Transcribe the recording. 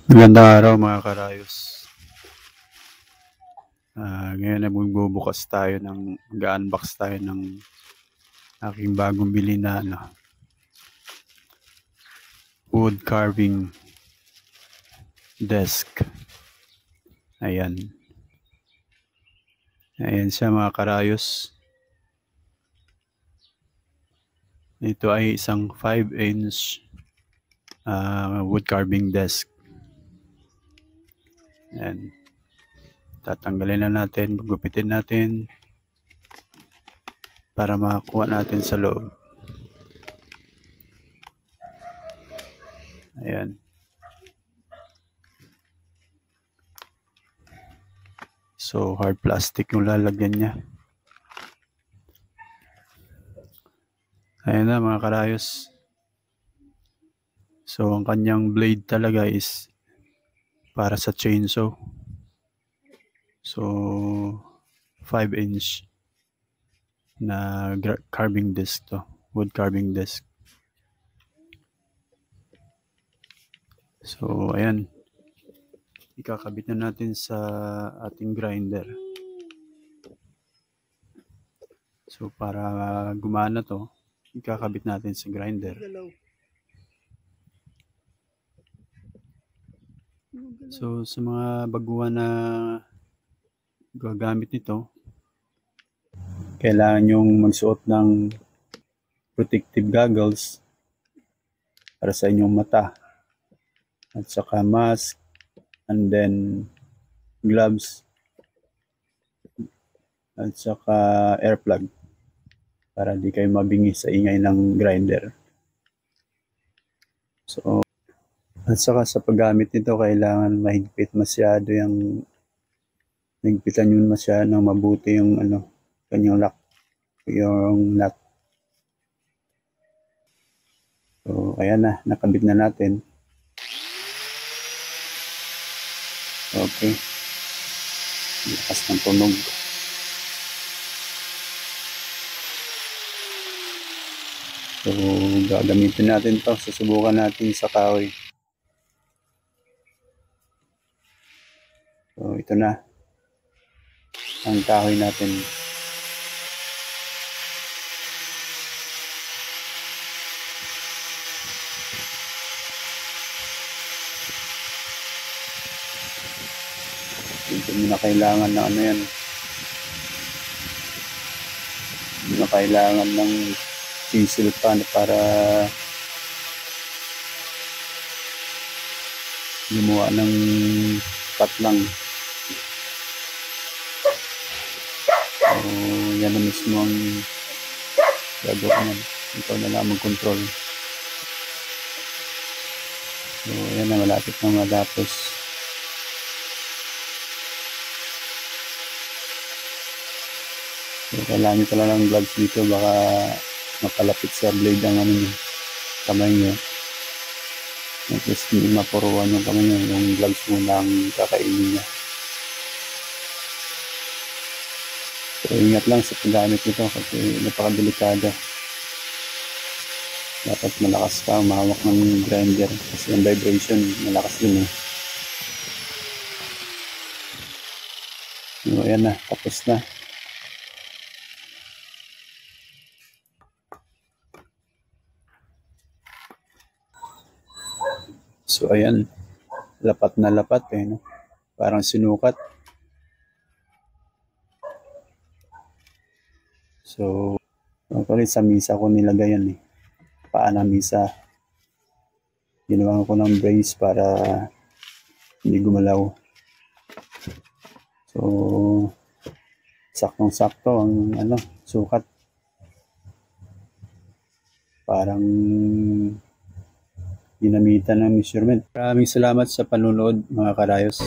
Magandang araw mga karayos. Ngayon ay magbubukas tayo mag-unbox tayo ng aking bagong bili na wood carving desk. Ayan. Ayan siya mga karayos. Ito ay isang 5-inch wood carving desk. Ayan. Tatanggalin na natin, gugupitin natin para makakuha natin sa loob. Ayan. So hard plastic yung lalagyan niya. Ayan na mga karayos. So ang kanyang blade talaga is para sa chainsaw. So 5-inch na carving disc to, wood carving disc. So ayan, ikakabit na natin sa ating grinder. So para gumana to, ikakabit natin sa grinder. So sa mga baguhan na gagamit nito, kailangan yung magsuot ng protective goggles para sa inyong mata, at saka mask, and then gloves, at saka air plug para di kayo mabingi sa ingay ng grinder. So at saka sa paggamit nito, kailangan mahigpit masyado higpitan yun masyado ng mabuti yung kanyang lock, yung nut. So ayan na, nakabit na natin. Okay, lakas ng tunog. So gagamitin natin to, susubukan natin sa kahoy. So ito na ang kahoy natin. Hindi na kailangan na yan. Hindi na kailangan ng chisel pan para gumawa ng patlang. So yan na mismo ang gagawin yan. Ikaw na lang mag-control. So yan na, malapit na matapos. So kailangan nyo talaga ng gloves dito, baka mapalapit sa blade ang kamay nyo. At least hindi mapuruan yung kamay nyo, yung gloves muna ang kakainin niya. So ingat lang sa paggamit nito kasi napakadelikado. Dapat malakas ka umahawak ng grinder kasi yung vibration malakas din . So ayan na, tapos na. So ayan, lapat na lapat parang sinukat. So actually sa misa ko nilagay yan paa ng misa. Ginawa ko ng brace para hindi gumalaw. So saktong-sakto ang sukat. Parang ginamitan ng measurement. Maraming salamat sa panunood mga karayos.